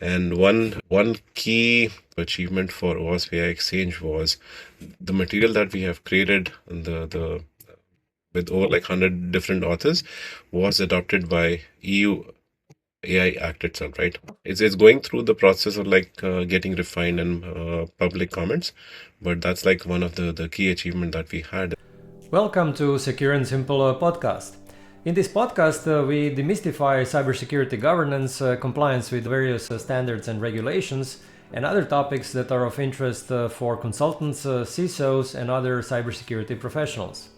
And one key achievement for OWASP AI Exchange was the material that we have created, the with over like 100 different authors, was adopted by EU AI Act itself, right? It's going through the process of like getting refined and public comments, but that's like one of the key achievement that we had. Welcome to Secure and Simple podcast. In this podcast, we demystify cybersecurity governance, compliance with various standards and regulations, and other topics that are of interest for consultants, CISOs, and other cybersecurity professionals.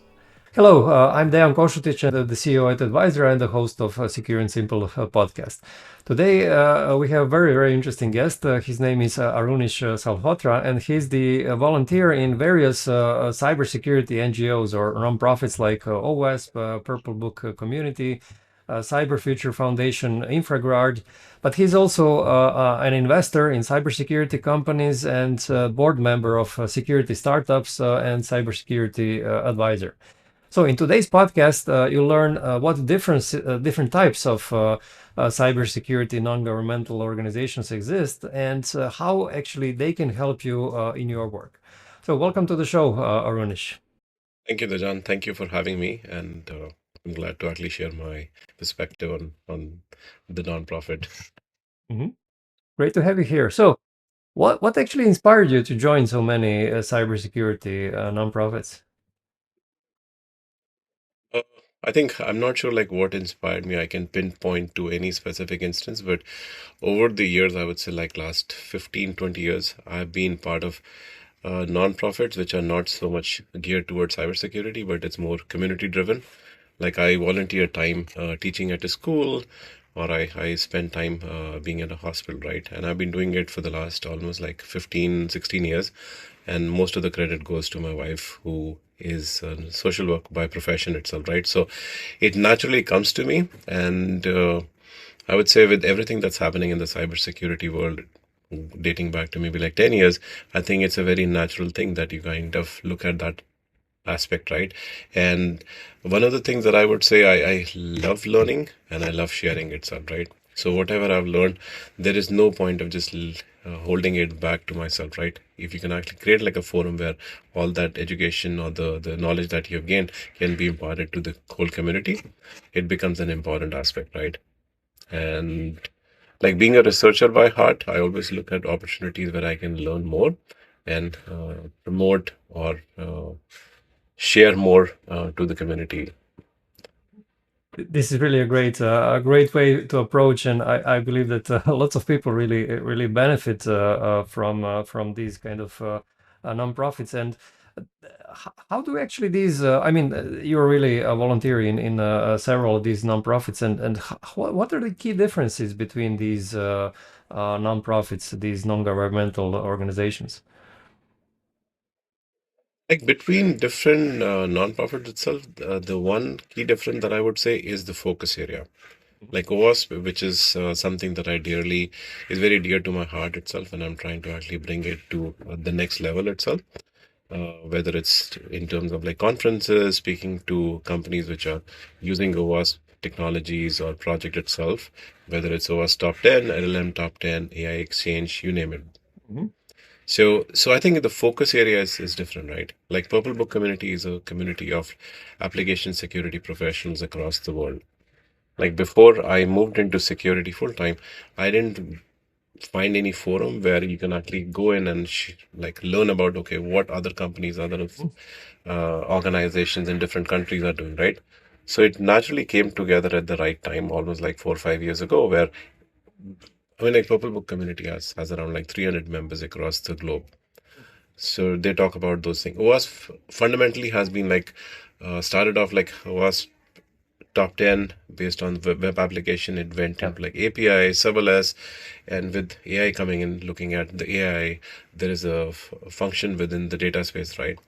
Hello, I'm Dejan Kosutic, the CEO at Advisera and the host of Secure and Simple podcast. Today, we have a very, very interesting guest. His name is Aruneesh Salhotra, and he's the volunteer in various cybersecurity NGOs or nonprofits like OWASP, Purple Book Community, Cyber Future Foundation, Infraguard. But he's also an investor in cybersecurity companies and board member of security startups and cybersecurity advisor. So in today's podcast, you'll learn what different types of cybersecurity non-governmental organizations exist and how actually they can help you in your work. So welcome to the show, Aruneesh. Thank you, Dejan. Thank you for having me, and I'm glad to actually share my perspective on the nonprofit. Mhm. Great to have you here. So what actually inspired you to join so many cybersecurity nonprofits? Uh, I think I'm not sure like what inspired me. I can pinpoint to any specific instance, but over the years, I would say like last 15, 20 years, I've been part of nonprofits which are not so much geared towards cybersecurity, but it's more community driven. Like I volunteer time teaching at a school, or I spend time being at a hospital, right? And I've been doing it for the last almost like 15, 16 years. And most of the credit goes to my wife, who is social work by profession itself, right? So it naturally comes to me. And I would say with everything that's happening in the cybersecurity world, dating back to maybe like 10 years, I think it's a very natural thing that you kind of look at that aspect, right? And one of the things that I would say, I love learning and I love sharing itself, right? So whatever I've learned, there is no point of just holding it back to myself, right? If you can actually create like a forum where all that education or the knowledge that you've gained can be imparted to the whole community, it becomes an important aspect, right? And like being a researcher by heart, I always look at opportunities where I can learn more and promote or share more to the community. This is really a great way to approach, and I believe that lots of people really benefit from these kind of nonprofits. And how do actually these? I mean, you're really a volunteer in several of these nonprofits, and what are the key differences between these nonprofits, these non-governmental organizations? Like between different nonprofits itself, the one key difference that I would say is the focus area. Like OWASP, which is something that I dearly is very dear to my heart itself, and I'm trying to actually bring it to the next level itself. Whether it's in terms of like conferences, speaking to companies which are using OWASP technologies or project itself, whether it's OWASP top 10, LLM top 10, AI exchange, you name it. Mhm. So I think the focus area is different, right? Like Purple Book community is a community of application security professionals across the world. Like before I moved into security full time, I didn't find any forum where you can actually go in and like learn about okay what other companies, other organizations in different countries are doing, right? So it naturally came together at the right time, almost like 4 or 5 years ago, where I mean like Purple Book community has around like 300 members across the globe. So they talk about those things. OWASP fundamentally has been like started off like OWASP top 10 based on web application. It went Yeah. into like API, serverless, and with AI coming in, looking at the AI, there is a function within the data space, right?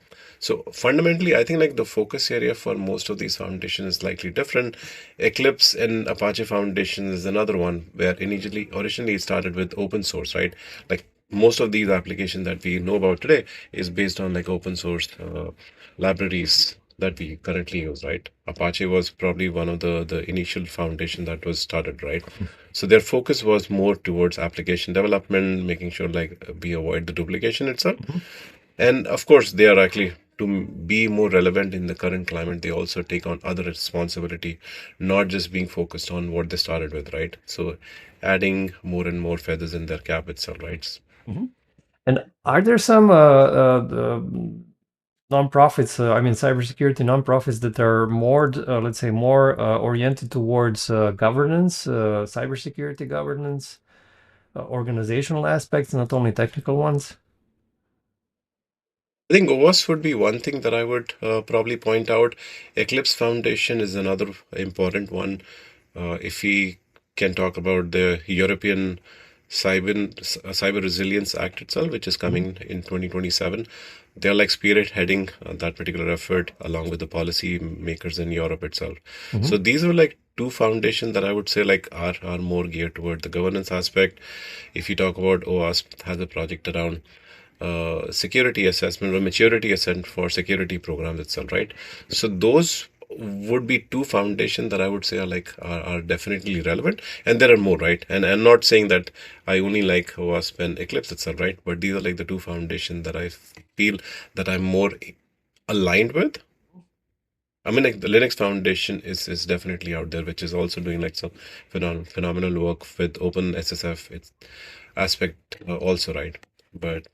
So fundamentally, I think like the focus area for most of these foundations is slightly different. Eclipse and Apache Foundation is another one where originally it started with open source, right? Like most of these applications that we know about today is based on like open source libraries that we currently use, right? Apache was probably one of the initial foundation that was started, right? So their focus was more towards application development, making sure like we avoid the duplication itself. And of course, they are actually to be more relevant in the current climate. They also take on other responsibility, not just being focused on what they started with, right? So adding more and more feathers in their cap itself, right? And are there some nonprofits, I mean, cybersecurity nonprofits that are more, let's say, more oriented towards governance, cybersecurity governance, organizational aspects, not only technical ones? I think OWASP would be one thing that I would probably point out. Eclipse Foundation is another important one. If we can talk about the European Cyber Resilience Act itself, which is coming in 2027, they're like spearheading that particular effort along with the policy makers in Europe itself. So these are like two foundations that I would say like are more geared toward the governance aspect. If you talk about OWASP has a project around security assessment or maturity assessment for security programs itself, right? So those would be two foundations that I would say are definitely relevant, and there are more, right? And I'm not saying that I only like OWASP and Eclipse itself, right? But these are like the two foundations that I feel that I'm more aligned with. I mean, like the Linux Foundation is definitely out there, which is also doing like some phenomenal work with Open SSF its aspect also, right? But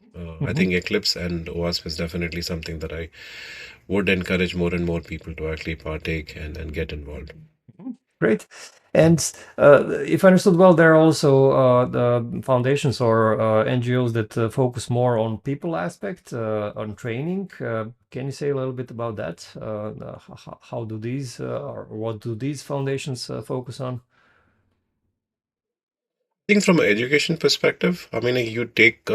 I think Eclipse and OWASP is definitely something that I would encourage more and more people to actually partake and get involved. Great. And if I understood well, there are also the foundations or NGOs that focus more on people aspect, on training. Can you say a little bit about that? How do these or what do these foundations focus on? Think from an education perspective, I mean, like, you take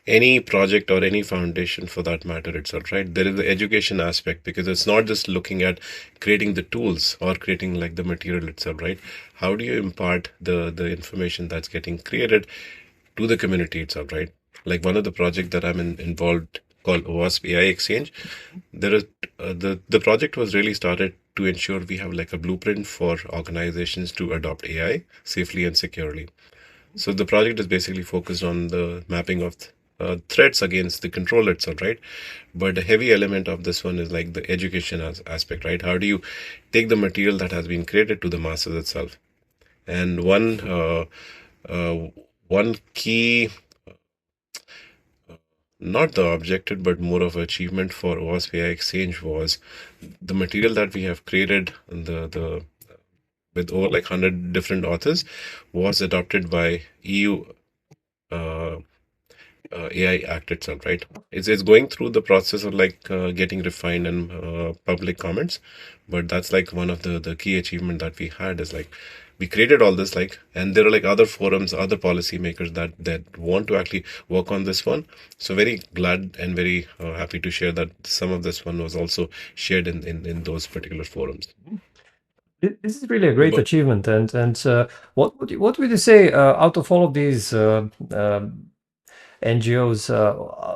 any project or any foundation for that matter itself, right? There is the education aspect because it's not just looking at creating the tools or creating like the material itself, right? How do you impart the information that's getting created to the community itself, right? Like one of the project that involved called OWASP AI Exchange, there is the project was really started to ensure we have like a blueprint for organizations to adopt AI safely and securely. So the project is basically focused on the mapping of threats against the control itself, right? But a heavy element of this one is like the education aspect, right? How do you take the material that has been created to the masses itself? And one key, not the objective, but more of achievement for OWASP AI Exchange was the material that we have created, the with over like 100 different authors, was adopted by EU AI Act itself, right? It's going through the process of like getting refined and public comments, but that's like one of the key achievement that we had is like we created all this like, and there are like other forums, other policymakers that want to actually work on this one. So very glad and very happy to share that some of this one was also shared in those particular forums. This is really a great But achievement. And what would you say out of all of these NGOs,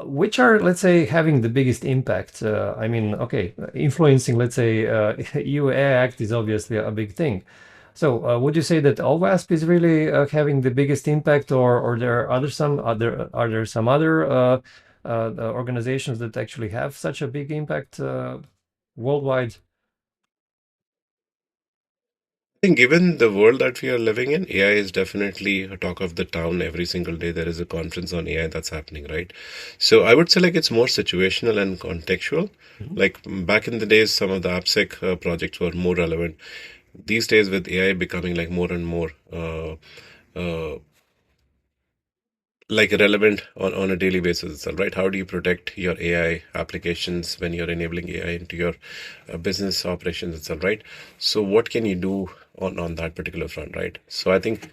which are, let's say, having the biggest impact? I mean, okay, influencing, let's say, EU AI Act is obviously a big thing. So, would you say that OWASP is really having the biggest impact, or there are are there some other organizations that actually have such a big impact worldwide? I think given the world that we are living in, AI is definitely a talk of the town. Every single day there is a conference on AI that's happening, right? So I would say like it's more situational and contextual. Like back in the days, some of the AppSec projects were more relevant. These days, with AI becoming like more and more uh, like relevant on a daily basis itself, right? How do you protect your AI applications when you're enabling AI into your business operations itself, right? So what can you do on that particular front, right? So I think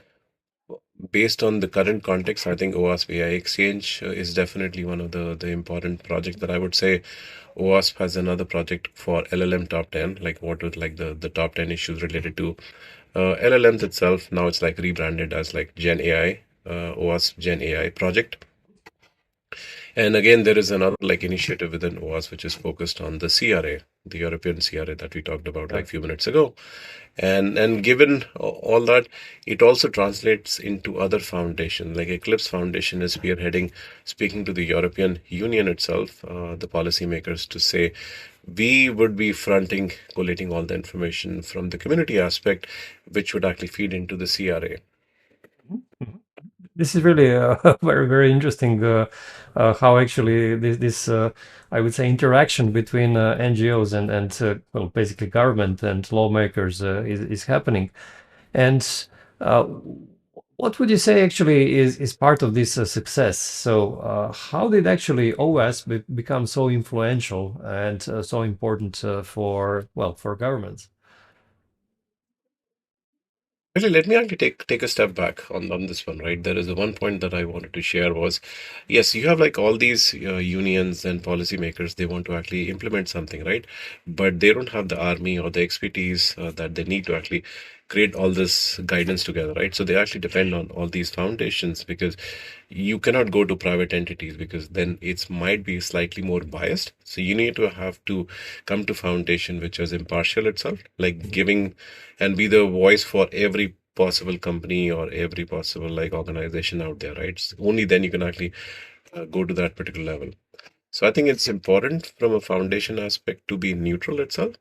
based on the current context, I think OWASP AI Exchange is definitely one of the important projects that I would say. OWASP has another project for LLM top 10, like what would like the top 10 issues related to LLMs itself. Now it's like rebranded as like Gen AI, OWASP Gen AI project. And again, there is another like initiative within OWASP which is focused on the CRA, the European CRA that we talked about Yeah. like a few minutes ago. And given all that, it also translates into other foundations. Like Eclipse Foundation is spearheading, speaking to the European Union itself, the policymakers, to say we would be fronting, collating all the information from the community aspect, which would actually feed into the CRA. Mhm. This is really very, very interesting how actually this I would say interaction between NGOs and well, basically government and lawmakers is happening. And uh, what would you say actually is part of this success? So how did actually OS become so influential and so important for, well, for governments? Actually, let me actually take a step back on this one, right? There is a one point that I wanted to share was, yes, you have like all these unions and policymakers, they want to actually implement something, right? But they don't have the army or the expertise that they need to actually create all this guidance together, right? So they actually depend on all these foundations because you cannot go to private entities because then it might be slightly more biased. So you need to have to come to foundation which is impartial itself, like giving and be the voice for every possible company or every possible like organization out there, right? Only then you can actually go to that particular level. So I think it's important from a foundation aspect to be neutral itself.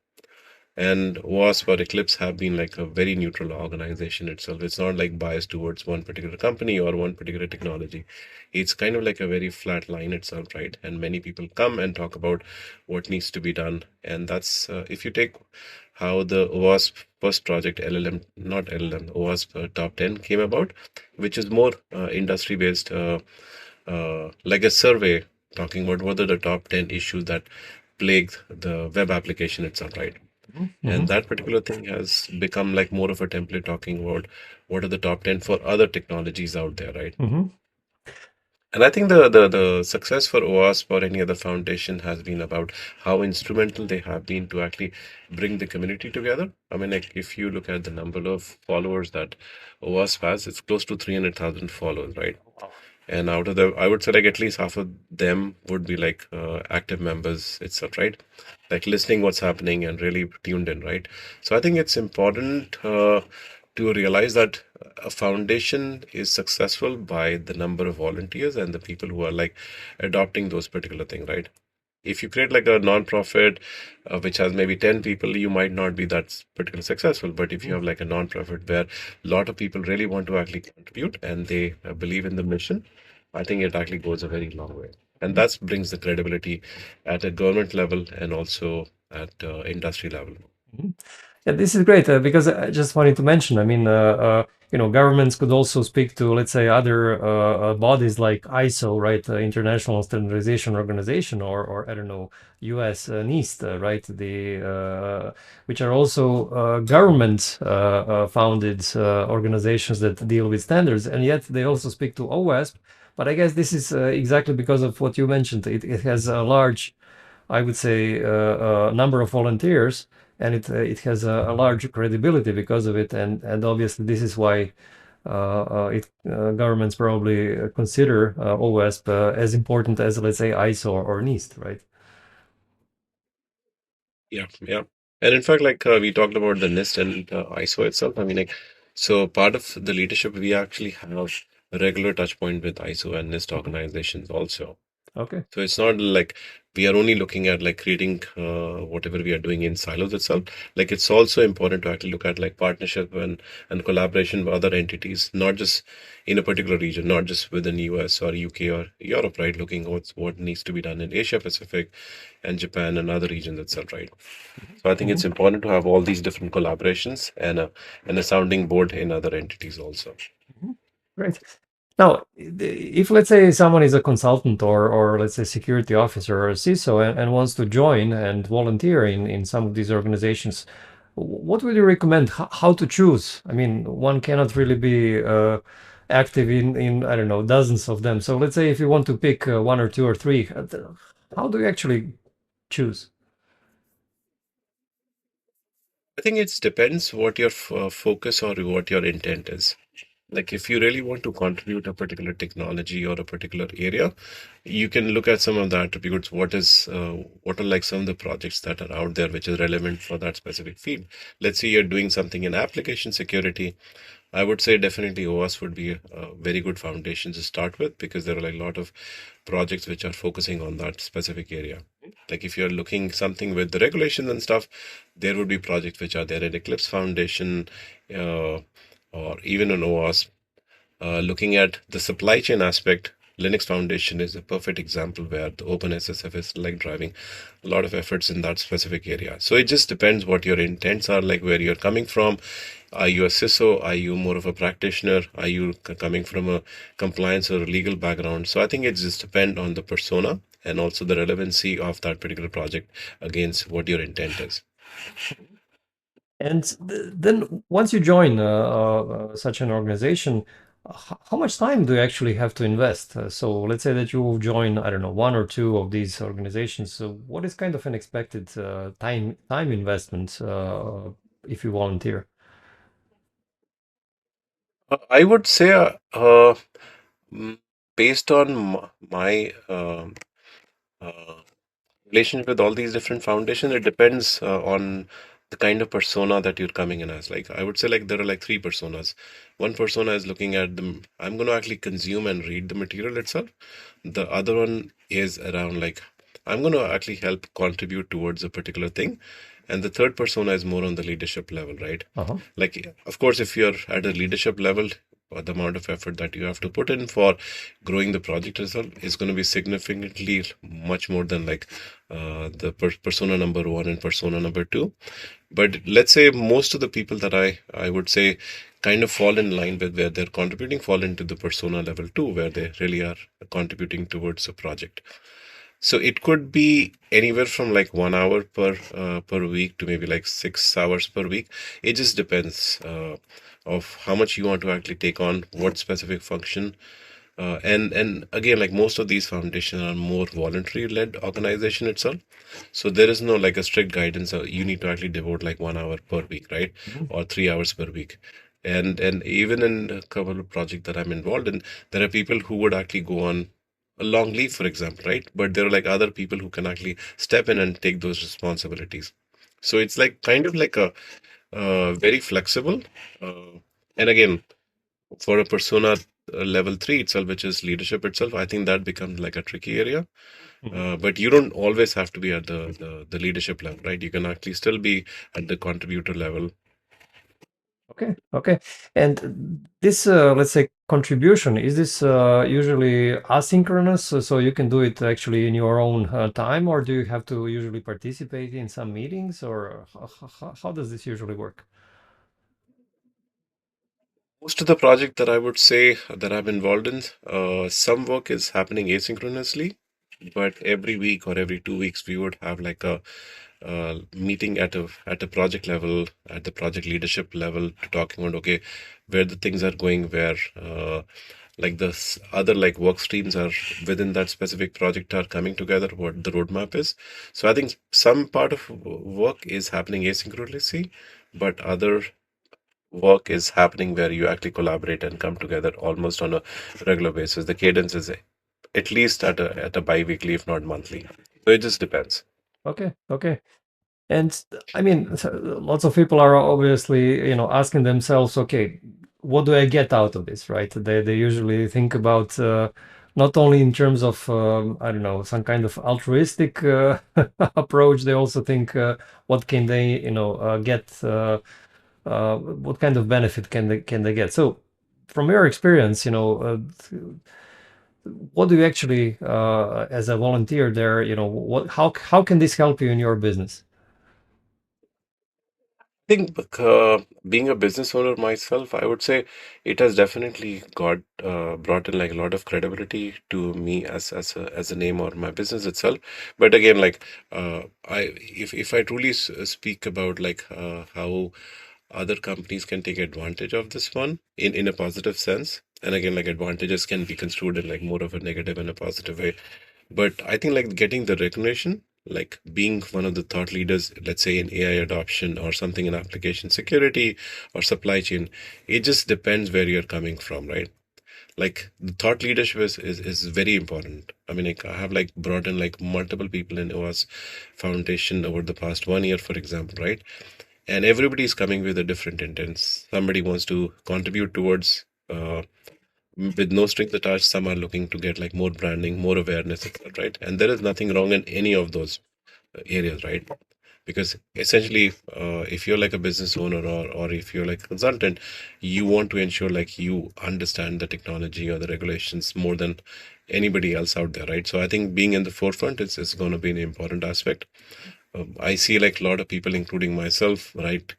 And WASP or Eclipse have been like a very neutral organization itself. It's not like biased towards one particular company or one particular technology. It's kind of like a very flat line itself, right? And many people come and talk about what needs to be done. And that's, if you take how the OWASP first project, LLM, not LLM, OWASP Top 10 came about, which is more industry based, like a survey talking about what are the top 10 issues that plague the web application itself, right? And Mhm. that particular thing has become like more of a template talking about what are the top 10 for other technologies out there, right? Mhm. And I think the success for OWASP or any other foundation has been about how instrumental they have been to actually bring the community together. I mean, like if you look at the number of followers that OWASP has, it's close to 300,000 followers, right? And out of the, I would say like at least half of them would be like active members itself, right? Like listening what's happening and really tuned in, right? So I think it's important to realize that a foundation is successful by the number of volunteers and the people who are like adopting those particular things, right? If you create like a non-profit which has maybe 10 people, you might not be that particularly successful. But if you have like a non-profit where a lot of people really want to actually contribute and they believe in the mission, I think it actually goes a very long way. And that brings the credibility at a government level and also at industry level. Mhm. Yeah, this is great because I just wanted to mention. I mean, governments could also speak to, let's say, other bodies like ISO, right, International Standardization Organization, or I don't know, U.S. NIST, right, the which are also government founded organizations that deal with standards, and yet they also speak to OWASP. But I guess this is exactly because of what you mentioned. It has a large, I would say, number of volunteers, and it has a large credibility because of it. And obviously, this is why governments probably consider OWASP as important as, let's say, ISO or NIST, right? Yeah, yeah. And in fact, like we talked about the NIST and ISO itself. I mean, like, so part of the leadership, we actually have a regular touch point with ISO and NIST Mhm. organizations also. Okay. So it's not like we are only looking at like creating whatever we are doing in silos itself. Like it's also important to actually look at like partnership and collaboration with other entities, not just in a particular region, not just within US or UK or Europe, right? Looking at what needs to be done in Asia Pacific and Japan and other regions itself, right? So I think Mhm. it's important to have all these different collaborations and a sounding board in other entities also. Mhm. Great. Now, if let's say someone is a consultant or let's say security officer or a CISO and wants to join and volunteer in some of these organizations, what would you recommend? How to choose? I mean, one cannot really be active in I don't know, dozens of them. So let's say if you want to pick one or two or three, how do you actually choose? I think it depends what your focus or what your intent is. like if you really want to contribute a particular technology or a particular area, you can look at some of the attributes. What are like some of the projects that are out there which is relevant for that specific field. Let's say you're doing something in application security. I would say definitely OWASP would be a very good foundation to start with, because there are like a lot of projects which are focusing on that specific area. Like if you're looking something with the regulations and stuff, there would be projects which are there in Eclipse Foundation, uh, or even on OWASP. Looking at the supply chain aspect, Linux Foundation is a perfect example where the OpenSSF is like driving a lot of efforts in that specific area. So it just depends what your intents are, like where you're coming from. Are you a CISO? Are you more of a practitioner? Are you coming from a compliance or a legal background? So I think it just depends on the persona and also the relevancy of that particular project against what your intent is. And then once you join such an organization, how much time do you actually have to invest? So let's say that you join, I don't know, one or two of these organizations. So what is kind of an expected time investment if you volunteer? I would say, mm, based on my uh, relationship with all these different foundations, it depends on the kind of persona that you're coming in as. Like I would say, like there are like three personas. One persona is looking at them. I'm going to actually consume and read the material itself. The other one is around like I'm going to actually help contribute towards a particular thing. And the third persona is more on the leadership level, right? Uh-huh. Like, of course, if you're at a leadership level, the amount of effort that you have to put in for growing the project itself is going to be significantly much more than like the persona number one and persona number two. But let's say most of the people that I would say kind of fall in line with where they're contributing fall into the persona level two, where they really are contributing towards a project. So it could be anywhere from like 1 hour per week to maybe like 6 hours per week. It just depends of how much you want to actually take on, what specific function. And again, like most of these foundations are more voluntary led organization itself. So there is no like a strict guidance. You need to actually devote like 1 hour per week, right? Mhm. Or 3 hours per week. And even in a couple of projects that I'm involved in, there are people who would actually go on a long leave, for example, right? But there are like other people who can actually step in and take those responsibilities. So it's like kind of like a very flexible. And again, for a persona level three itself, which is leadership itself, I think that becomes like a tricky area. Mhm. But you don't always have to be at the leadership level, right? You can actually still be at the contributor level. Okay, okay. And this, let's say, contribution, is this usually asynchronous, so you can do it actually in your own time, or do you have to usually participate in some meetings, or how does this usually work? Most of the project that I would say that I'm involved in, some work is happening asynchronously, but every week or every 2 weeks we would have like a meeting at a project level, at the project leadership level, to talking about okay, where the things are going, where like the other like work streams are within that specific project are coming together, what the roadmap is. So I think some part of work is happening asynchronously, but other work is happening where you actually collaborate and come together almost on a regular basis. The cadence is at least at a bi-weekly, if not monthly. So it just depends. Okay, okay. And I mean, lots of people are obviously, asking themselves, okay, what do I get out of this, right? They usually think about not only in terms of, I don't know, some kind of altruistic approach. They also think, what can they, get? What kind of benefit can they get? So, from your experience, what do you actually, as a volunteer there, how can this help you in your business? Think being a business owner myself, I would say it has definitely got brought in like a lot of credibility to me as a name or my business itself. But again, like I if I truly speak about like how other companies can take advantage of this one in a positive sense, and again, like advantages can be construed in like more of a negative and a positive way. But I think like getting the recognition like being one of the thought leaders, let's say in AI adoption or something in application security or supply chain, it just depends where you're coming from, right? Like the thought leadership is very important. I mean, like I have like brought in like multiple people in OWASP Foundation over the past 1 year, for example, right? And everybody is coming with a different intents. Somebody wants to contribute towards with no strings attached. Some are looking to get like more branding, more awareness, etc., right? And there is nothing wrong in any of those areas, right? Because essentially, if you're like a business owner, or if you're like a consultant, you want to ensure like you understand the technology or the regulations more than anybody else out there, right? So I think being in the forefront is going to be an important aspect. I see like a lot of people, including myself, write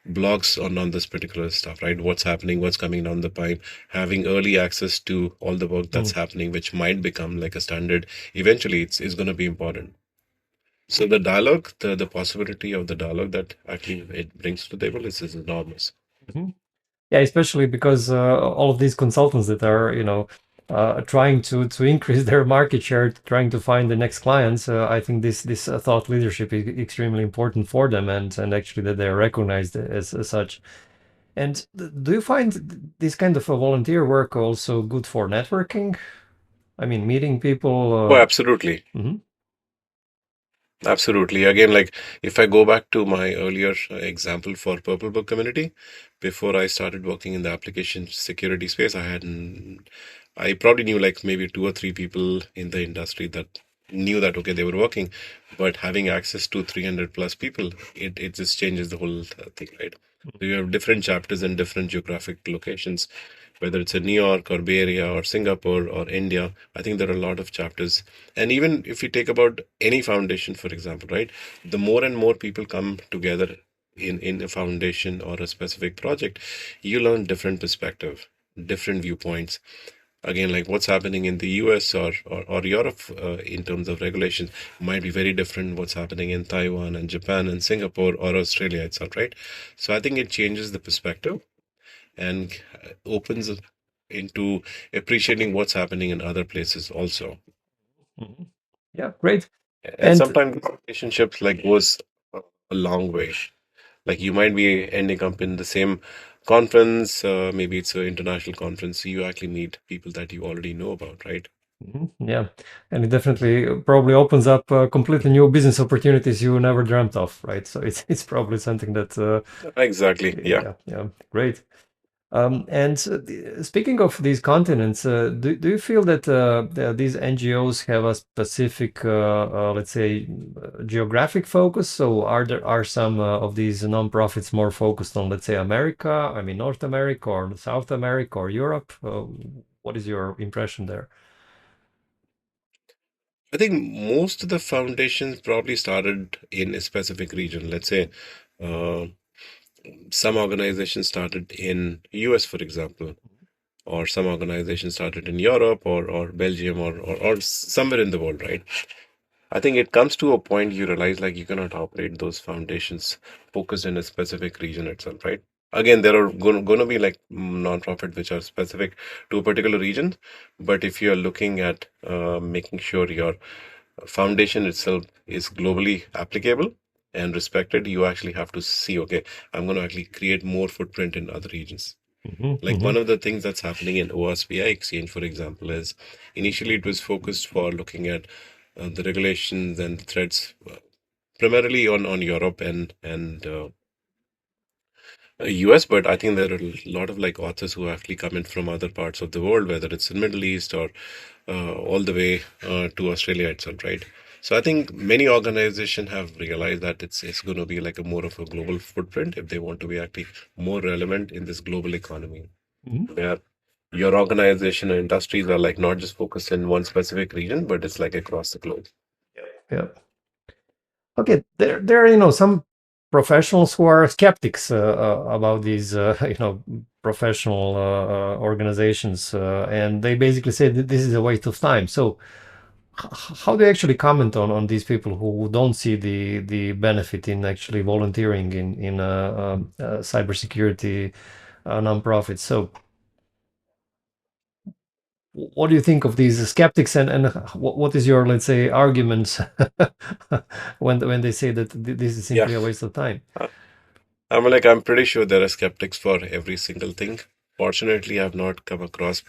blogs on this particular stuff, right? What's happening, what's coming down the pipe, having early access to all the work that's Mm. happening, which might become like a standard. Eventually, it's going to be important. So the dialogue, the possibility of the dialogue that actually it brings to the table is enormous. Mhm. Yeah, especially because all of these consultants that are, trying to increase their market share, trying to find the next clients. I think this thought leadership is extremely important for them, and actually that they're recognized as such. And do you find this kind of a volunteer work also good for networking? I mean, meeting Oh, people. absolutely. Mhm. Absolutely. Again, like if I go back to my earlier example for Purple Book community, before I started working in the application security space, I probably knew like maybe two or three people in the industry that knew that, okay, they were working, but having access to 300 plus people, it just changes the whole thing, right? So you have different chapters in different geographic locations, whether it's in New York or Bay Area or Singapore or India. I think there are a lot of chapters. And even if you take about any foundation, for example, right, the more and more people come together in a foundation or a specific project, you learn different perspective, different viewpoints. Again, like what's happening in the US or Europe in terms of regulations might be very different what's happening in Taiwan and Japan and Singapore or Australia itself, right? So I think it changes the perspective and opens into appreciating what's happening in other places also. Mhm. Yeah, great. And And sometimes relationships like goes a long way. Like you might be ending up in the same conference, maybe it's an international conference. You actually meet people that you already know about, right? yeah, and it definitely probably opens up completely new business opportunities you never dreamt of, right? So it's probably something that Exactly. Yeah. yeah, yeah, great. And speaking of these continents, do you feel that these NGOs have a specific, let's say, geographic focus? So are some of these nonprofits more focused on, let's say, America? I mean, North America or South America or Europe? What is your impression there? I think most of the foundations probably started in a specific region. Let's say uh, some organizations started in US, for example, or some organizations started in Europe or Belgium or somewhere in the world, right? I think it comes to a point you realize like you cannot operate those foundations focused in a specific region itself, right? Again, there are going to be like nonprofit which are specific to a particular region, but if you are looking at making sure your foundation itself is globally applicable and respected, you actually have to see, okay, I'm going to actually create more footprint in other regions. Hmm. Like Hmm. one of the things that's happening in OSPI exchange, for example, is initially it was focused for looking at the regulations and threats primarily on Europe and US, but I think there are a lot of like authors who actually come in from other parts of the world, whether it's in Middle East or all the way to Australia itself, right? So I think many organizations have realized that it's going to be like a more of a global footprint if they want to be actually more relevant in this global economy, Hmm. where your organization and industries are like not just focused in one specific region, but it's like across the globe. Yeah. Okay, there are some professionals who are skeptics about these professional organizations, and they basically say that this is a waste of time. So how do you actually comment on these people who don't see the benefit in actually volunteering in cybersecurity nonprofits? So what do you think of these skeptics, and what is your, let's say, arguments when they say that this is Yeah. simply a waste of time? I'm pretty sure there are skeptics for every single thing. Fortunately, I've not come across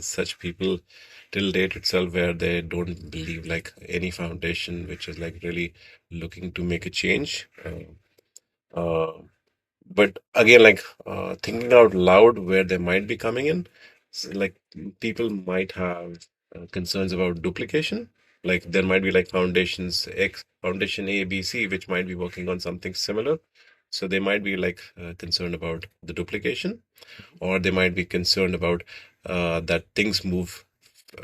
such people till date itself where they don't believe like any foundation which is like really looking to make a change. Uh, but again, like thinking out loud where they might be coming in, like people might have concerns about duplication. Like there might be like foundations X, foundation A, B, C, which might be working on something similar. So they might be like concerned about the duplication, or they might be concerned about that things move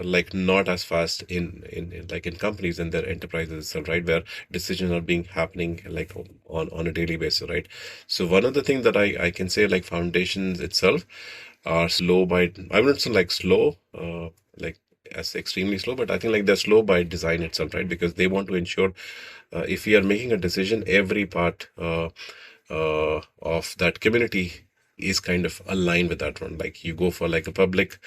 like not as fast in like in companies and their enterprises itself, right, where decisions are being happening like on a daily basis, right? So one of the things that I can say, like foundations itself are slow by, I wouldn't say like slow like as extremely slow, but I think like they're slow by design itself, right? Because they want to ensure if we are making a decision, every part of that community is kind of aligned with that one. Like you go for like a public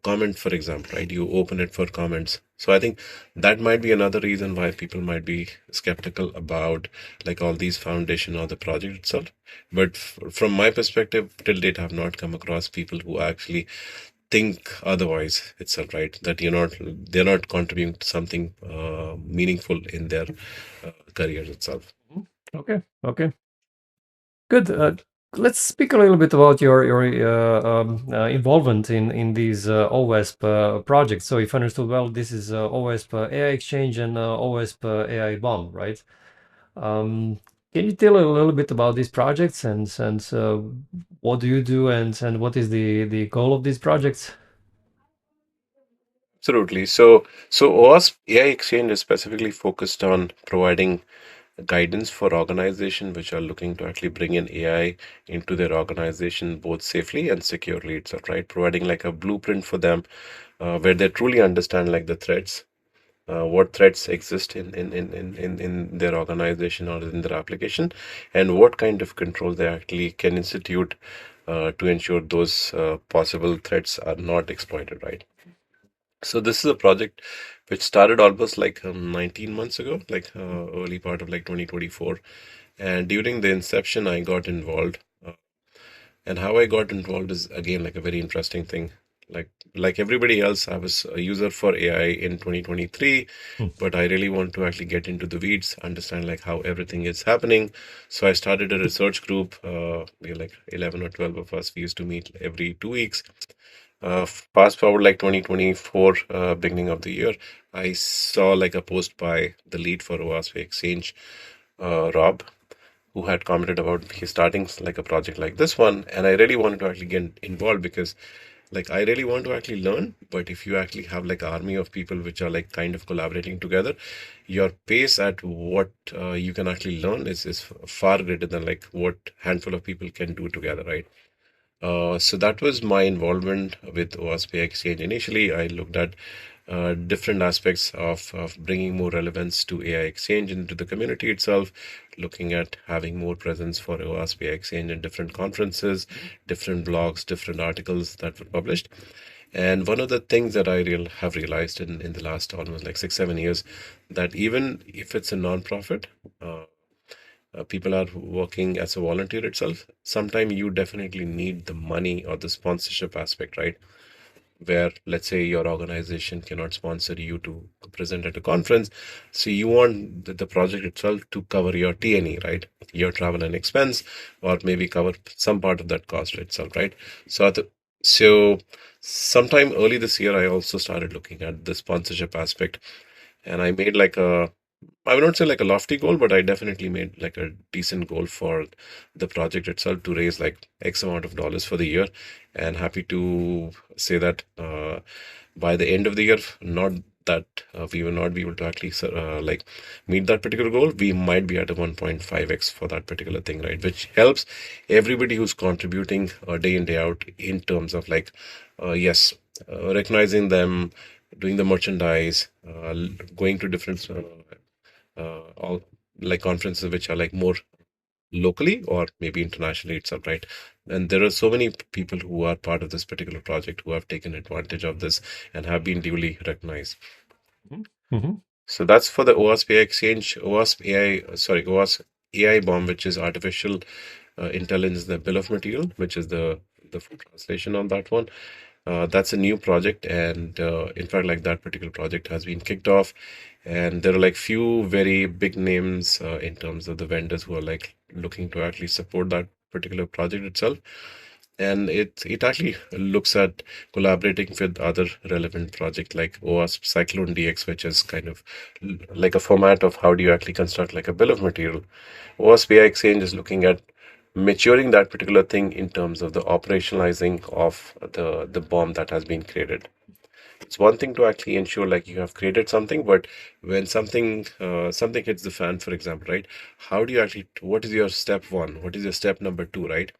comment, for example, right? You open it for comments. So I think that might be another reason why people might be skeptical about like all these foundation or the project itself. But from my perspective, till date, I've not come across people who actually think otherwise itself, right? That they're not contributing to something meaningful in their careers itself. Mhm. Okay, okay, good. Let's speak a little bit about your involvement in these OWASP projects. So, if I understood well, this is OWASP AI Exchange and OWASP AI Bomb, right? Um, can you tell a little bit about these projects and what do you do and what is the goal of these projects? Absolutely. So OWASP AI Exchange is specifically focused on providing guidance for organizations which are looking to actually bring in AI into their organization both safely and securely itself, right? Providing like a blueprint for them where they truly understand like the threats, what threats exist in their organization or in their application, and what kind of controls they actually can institute to ensure those possible threats are not exploited, right? So this is a project which started almost like 19 months ago, like early part of like 2024. And during the inception, I got involved. And how I got involved is again like a very interesting thing. Like everybody else, I was a user for AI in 2023, Hmm. but I really want to actually get into the weeds, understand like how everything is happening. So I started a research group. We were like 11 or 12 of us. We used to meet every 2 weeks. Fast forward like 2024, beginning of the year, I saw like a post by the lead for OWASP Exchange, Rob, who had commented about he starting like a project like this one, and I really wanted to actually get involved because like I really want to actually learn. But if you actually have like army of people which are like kind of collaborating together, your pace at what you can actually learn is far greater than like what handful of people can do together, right? So that was my involvement with OSP Exchange. Initially, I looked at different aspects of bringing more relevance to AI Exchange into the community itself, looking at having more presence for OSP Exchange in different conferences, different blogs, different articles that were published. And one of the things that I have realized in the last almost like 6, 7 years, that even if it's a nonprofit, uh, people are working as a volunteer itself, sometimes you definitely need the money or the sponsorship aspect, right? Where let's say your organization cannot sponsor you to present at a conference, so you want the project itself to cover your T&E, right? Your travel and expense, or maybe cover some part of that cost itself, right? So so sometime early this year, I also started looking at the sponsorship aspect, and I made like a, I would not say like a lofty goal, but I definitely made like a decent goal for the project itself to raise like X amount of dollars for the year. And happy to say that by the end of the year, not that we will not be able to actually like meet that particular goal, we might be at a 1.5x for that particular thing, right? Which helps everybody who's contributing day in, day out in terms of like, yes, recognizing them, doing the merchandise, going to different all like conferences which are like more locally or maybe internationally itself, right? And there are so many people who are part of this particular project who have taken advantage of this and have been duly recognized. Mhm. So that's for the OWASP AI exchange, OWASP AI, sorry, OWASP AI bomb, which is artificial intelligence, the bill of material, which is the full translation on that one. That's a new project, and in fact, like that particular project has been kicked off, and there are like few very big names in terms of the vendors who are like looking to actually support that particular project itself. And it actually looks at collaborating with other relevant projects like OWASP Cyclone DX, which is kind of like a format of how do you actually construct like a bill of material. OWASP AI Exchange is looking at maturing that particular thing in terms of the operationalizing of the bomb that has been created. It's one thing to actually ensure like you have created something, but when something hits the fan, for example, right? How do you actually, what is your step one? What is your step number two, right?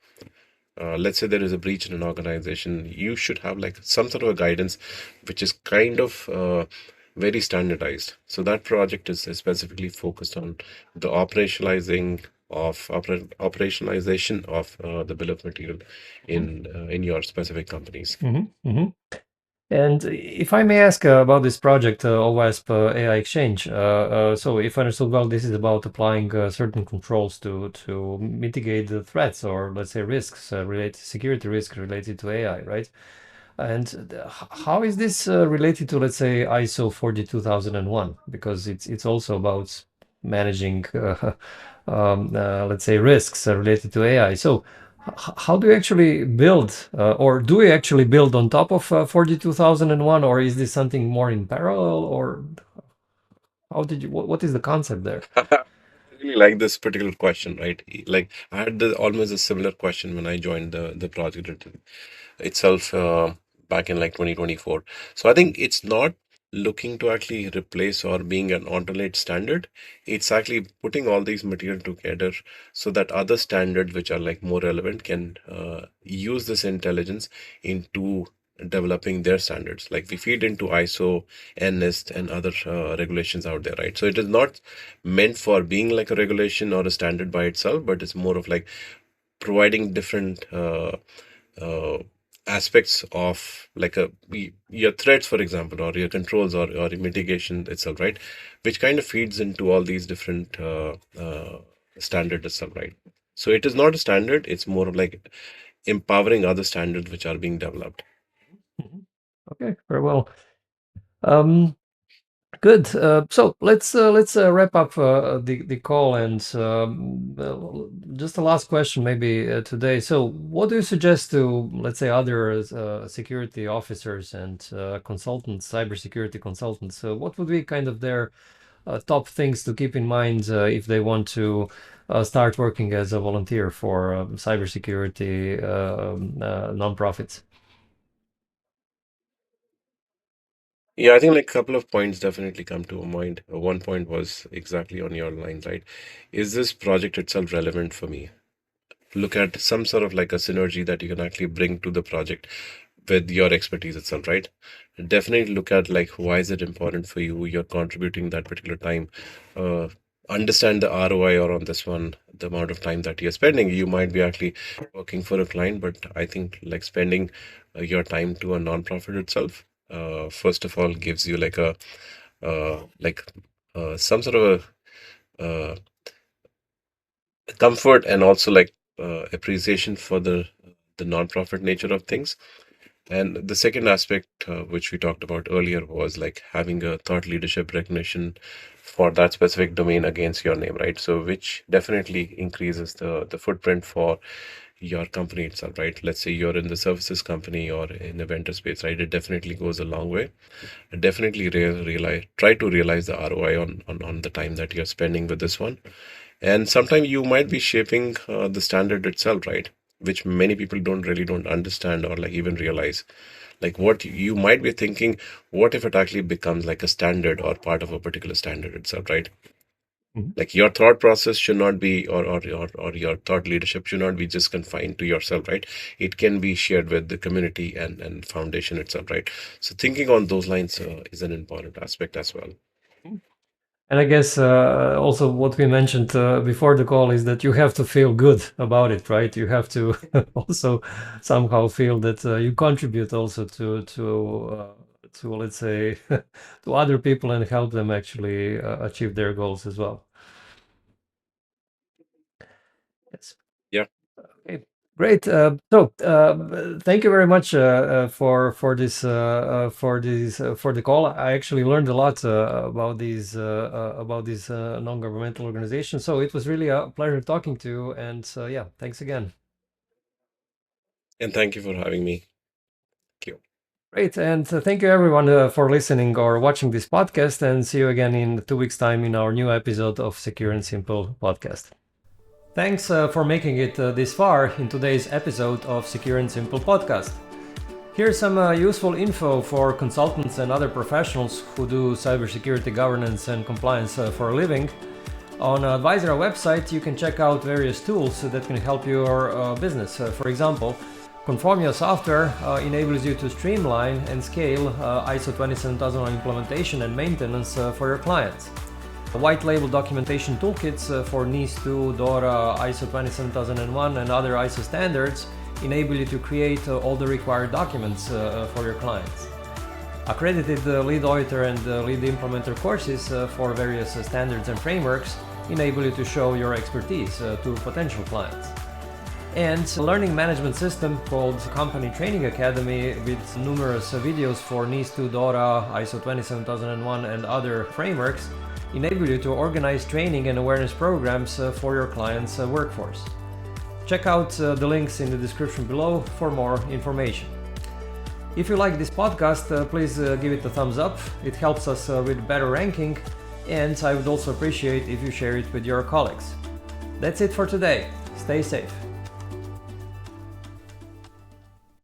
Let's say there is a breach in an organization, you should have like some sort of a guidance which is kind of very standardized. So that project is specifically focused on the operationalization of the bill of material in your specific companies. Mhm. Mhm. And if I may ask about this project, OWASP AI Exchange, so if I understood well, this is about applying certain controls to mitigate the threats or let's say risks related security risks related to AI, right? And how is this related to let's say ISO 42001? Because it's also about managing let's say risks related to AI. So how do you actually build, or do you actually build on top of 42001, or is this something more in parallel, or how did you? What is the concept there? I really like this particular question, right? Like I had almost a similar question when I joined the project itself back in like 2024. So I think it's not looking to actually replace or being an alternate standard. It's actually putting all these material together so that other standards which are like more relevant can use this intelligence into developing their standards. Like we feed into ISO, NIST, and other regulations out there, right? So it is not meant for being like a regulation or a standard by itself, but it's more of like providing different uh, aspects of like your threats, for example, or your controls, or your mitigation itself, right? Which kind of feeds into all these different standards itself, right? So it is not a standard, it's more of like empowering other standards which are being developed. Mhm. Okay, very well. Um, Good. So let's wrap up the call and just a last question maybe today. So what do you suggest to let's say other security officers and consultants, cybersecurity consultants? What would be kind of their top things to keep in mind if they want to start working as a volunteer for cybersecurity nonprofits? Yeah, I think like a couple of points definitely come to mind. One point was exactly on your line, right? Is this project itself relevant for me? Look at some sort of like a synergy that you can actually bring to the project with your expertise itself, right? Definitely look at like why is it important for you? You're contributing that particular time. Uh, Understand the ROI or on this one, the amount of time that you're spending. You might be actually working for a client, but I think like spending your time to a nonprofit itself, first of all, gives you like a like some sort of a comfort and also like appreciation for the nonprofit nature of things. And the second aspect, which we talked about earlier, was like having a thought leadership recognition for that specific domain against your name, right? So, which definitely increases the footprint for your company itself, right? Let's say you're in the services company or in a vendor space, right? It definitely goes a long way. Definitely realize, try to realize the ROI on the time that you're spending with this one. And sometimes you might be shaping the standard itself, right? Which many people don't understand or like even realize. Like what you might be thinking, what if it actually becomes like a standard or part of a particular standard itself, right? Mhm. Like your thought process should not be, or your thought leadership should not be just confined to yourself, right? It can be shared with the community and foundation itself, right? So thinking on those lines is an important aspect as well. And I guess also what we mentioned before the call is that you have to feel good about it, right? You have to also somehow feel that you contribute also to let's say to other people and help them actually achieve their goals as well. Yes. Yeah. Okay, great. Thank you very much for the call. I actually learned a lot about these non-governmental organizations. So it was really a pleasure talking to you. And yeah, thanks again. And thank you for having me. Thank you. Great, and thank you everyone for listening or watching this podcast. And see you again in 2 weeks' time in our new episode of Secure and Simple podcast. Thanks for making it this far in today's episode of Secure and Simple podcast. Here's some useful info for consultants and other professionals who do cybersecurity governance and compliance for a living. On Advisera website, you can check out various tools that can help your business. For example, Conformia software enables you to streamline and scale ISO 27001 implementation and maintenance for your clients. White label documentation toolkits for NIS2, DORA, ISO 27001 and other ISO standards enable you to create all the required documents for your clients. Accredited lead auditor and lead implementer courses for various standards and frameworks enable you to show your expertise to potential clients. And a learning management system called Company Training Academy with numerous videos for NIS2, DORA, ISO 27001 and other frameworks enable you to organize training and awareness programs for your clients' workforce. Check out the links in the description below for more information. If you like this podcast, please give it a thumbs up. It helps us with better ranking, and I would also appreciate if you share it with your colleagues. That's it for today. Stay safe.